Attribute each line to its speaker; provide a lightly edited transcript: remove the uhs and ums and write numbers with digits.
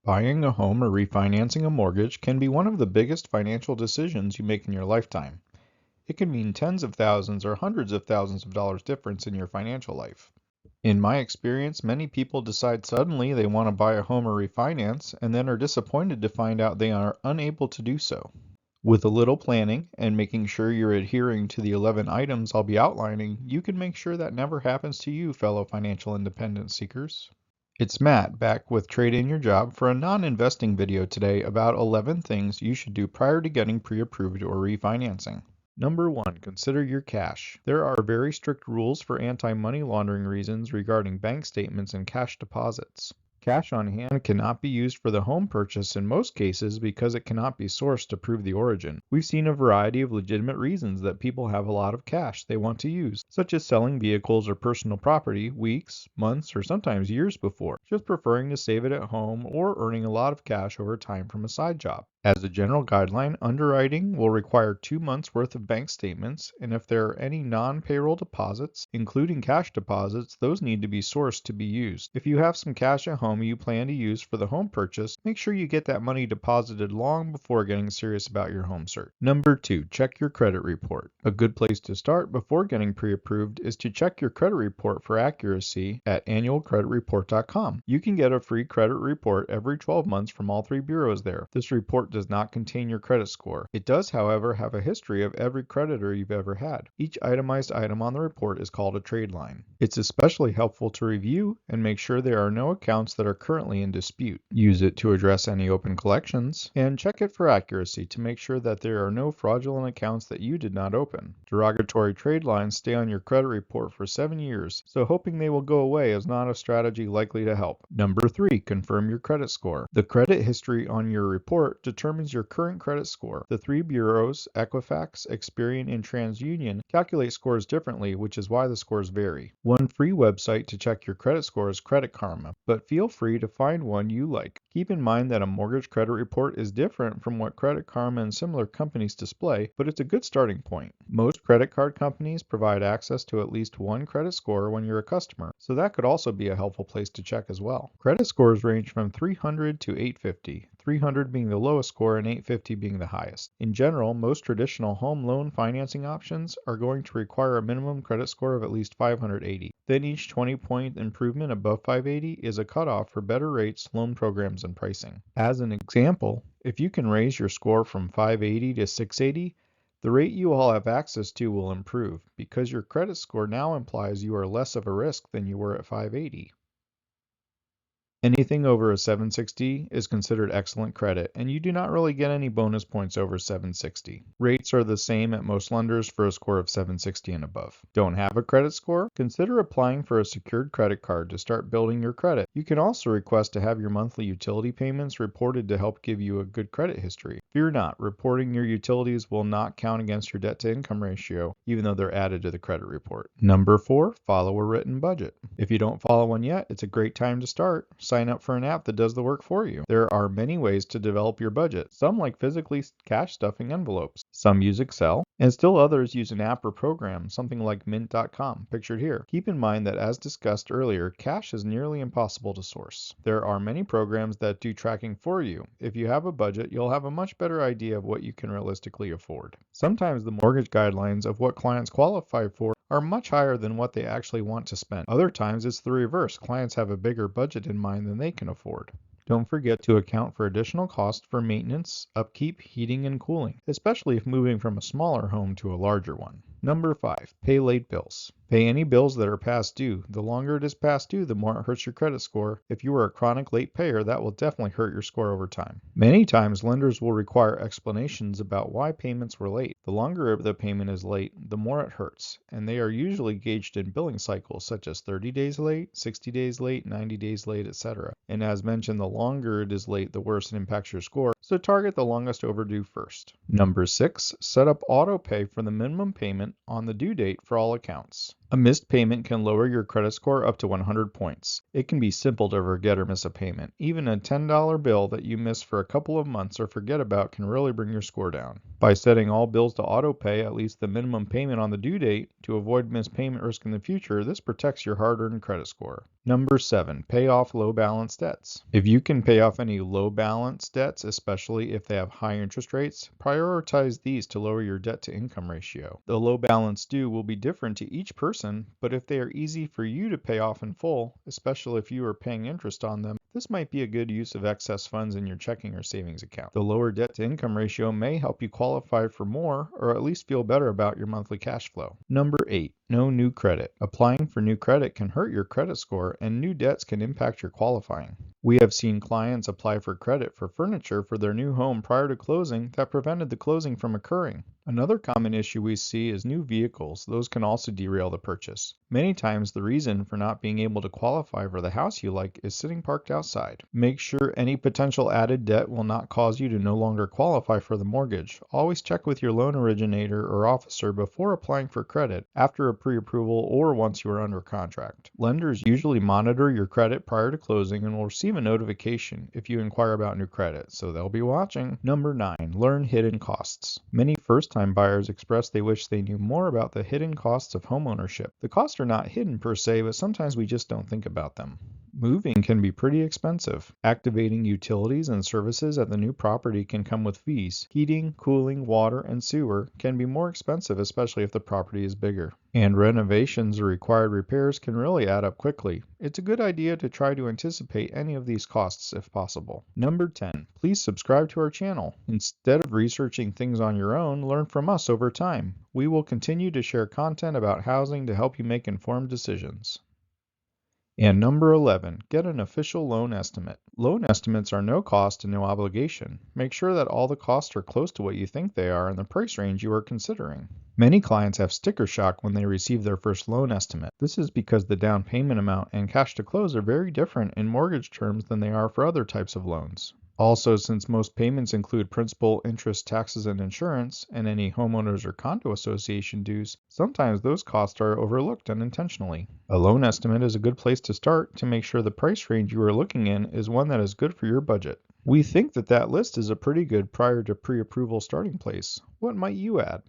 Speaker 1: Buying a home or refinancing a mortgage can be one of the biggest financial decisions you make in your lifetime. It can mean tens of thousands or hundreds of thousands of dollars difference in your financial life. In my experience, many people decide suddenly they want to buy a home or refinance and then are disappointed to find out they are unable to do so. With a little planning and making sure you're adhering to the 11 items I'll be outlining, you can make sure that never happens to you, fellow financial independence seekers. It's Matt, back with Trade In Your Job for a non-investing video today about 11 things you should do prior to getting pre-approved or refinancing. Number 1. Consider your cash. There are very strict rules for anti-money laundering reasons regarding bank statements and cash deposits. Cash on hand cannot be used for the home purchase in most cases because it cannot be sourced to prove the origin. We've seen a variety of legitimate reasons that people have a lot of cash they want to use, such as selling vehicles or personal property weeks, months, or sometimes years before, just preferring to save it at home or earning a lot of cash over time from a side job. As a general guideline, underwriting will require 2 months' worth of bank statements, and if there are any non-payroll deposits, including cash deposits, those need to be sourced to be used. If you have some cash at home you plan to use for the home purchase, make sure you get that money deposited long before getting serious about your home search. Number 2, check your credit report. A good place to start before getting pre-approved is to check your credit report for accuracy at annualcreditreport.com. You can get a free credit report every 12 months from all 3 bureaus there. This report does not contain your credit score. It does, however, have a history of every creditor you've ever had. Each itemized item on the report is called a trade line. It's especially helpful to review and make sure there are no accounts that are currently in dispute. Use it to address any open collections, and check it for accuracy to make sure that there are no fraudulent accounts that you did not open. Derogatory trade lines stay on your credit report for 7 years, so hoping they will go away is not a strategy likely to help. Number 3, confirm your credit score. The credit history on your report determines your current credit score. The 3 bureaus, Equifax, Experian, and TransUnion, calculate scores differently, which is why the scores vary. One free website to check your credit score is Credit Karma, but feel free to find one you like. Keep in mind that a mortgage credit report is different from what Credit Karma and similar companies display, but it's a good starting point. Most credit card companies provide access to at least one credit score when you're a customer, so that could also be a helpful place to check as well. Credit scores range from 300 to 850. 300 being the lowest score and 850 being the highest. In general, most traditional home loan financing options are going to require a minimum credit score of at least 580. Then each 20-point improvement above 580 is a cutoff for better rates, loan programs, and pricing. As an example, if you can raise your score from 580 to 680, the rate you all have access to will improve because your credit score now implies you are less of a risk than you were at 580. Anything over a 760 is considered excellent credit, and you do not really get any bonus points over 760. Rates are the same at most lenders for a score of 760 and above. Don't have a credit score? Consider applying for a secured credit card to start building your credit. You can also request to have your monthly utility payments reported to help give you a good credit history. Fear not, reporting your utilities will not count against your debt-to-income ratio, even though they're added to the credit report. Number 4, follow a written budget. If you don't follow one yet, it's a great time to start. Sign up for an app that does the work for you. There are many ways to develop your budget. Some like physically cash stuffing envelopes. Some use Excel, and still others use an app or program, something like mint.com, pictured here. Keep in mind that as discussed earlier, cash is nearly impossible to source. There are many programs that do tracking for you. If you have a budget, you'll have a much better idea of what you can realistically afford. Sometimes the mortgage guidelines of what clients qualify for are much higher than what they actually want to spend. Other times it's the reverse. Clients have a bigger budget in mind than they can afford. Don't forget to account for additional costs for maintenance, upkeep, heating, and cooling, especially if moving from a smaller home to a larger one. Number 5, pay late bills. Pay any bills that are past due. The longer it is past due, the more it hurts your credit score. If you are a chronic late payer, that will definitely hurt your score over time. Many times, lenders will require explanations about why payments were late. The longer the payment is late, the more it hurts, and they are usually gauged in billing cycles such as 30 days late, 60 days late, 90 days late, etc. And as mentioned, the longer it is late, the worse it impacts your score, so target the longest overdue first. Number 6, set up auto pay for the minimum payment on the due date for all accounts. A missed payment can lower your credit score up to 100 points. It can be simple to forget or miss a payment. Even a $10 bill that you miss for a couple of months or forget about can really bring your score down. By setting all bills to auto pay at least the minimum payment on the due date to avoid missed payment risk in the future, this protects your hard-earned credit score. Number 7, pay off low balance debts. If you can pay off any low balance debts, especially if they have high interest rates, prioritize these to lower your debt to income ratio. The low balance due will be different to each person, but if they are easy for you to pay off in full, especially if you are paying interest on them, this might be a good use of excess funds in your checking or savings account. The lower debt to income ratio may help you qualify for more or at least feel better about your monthly cash flow. Number 8, no new credit. Applying for new credit can hurt your credit score and new debts can impact your qualifying. We have seen clients apply for credit for furniture for their new home prior to closing that prevented the closing from occurring. Another common issue we see is new vehicles. Those can also derail the purchase. Many times the reason for not being able to qualify for the house you like is sitting parked outside. Make sure any potential added debt will not cause you to no longer qualify for the mortgage. Always check with your loan originator or officer before applying for credit, after a pre-approval, or once you are under contract. Lenders usually monitor your credit prior to closing and will receive a notification if you inquire about new credit, so they'll be watching. Number 9, learn hidden costs. Many first-time buyers express they wish they knew more about the hidden costs of homeownership. The costs are not hidden per se, but sometimes we just don't think about them. Moving can be pretty expensive. Activating utilities and services at the new property can come with fees. Heating, cooling, water, and sewer can be more expensive, especially if the property is bigger. And renovations or required repairs can really add up quickly. It's a good idea to try to anticipate any of these costs if possible. Number 10, please subscribe to our channel. Instead of researching things on your own, learn from us over time. We will continue to share content about housing to help you make informed decisions. And number 11, get an official loan estimate. Loan estimates are no cost and no obligation. Make sure that all the costs are close to what you think they are in the price range you are considering. Many clients have sticker shock when they receive their first loan estimate. This is because the down payment amount and cash to close are very different in mortgage terms than they are for other types of loans. Also, since most payments include principal, interest, taxes, and insurance, and any homeowners or condo association dues, sometimes those costs are overlooked unintentionally. A loan estimate is a good place to start to make sure the price range you are looking in is one that is good for your budget. We think that list is a pretty good prior to pre-approval starting place. What might you add?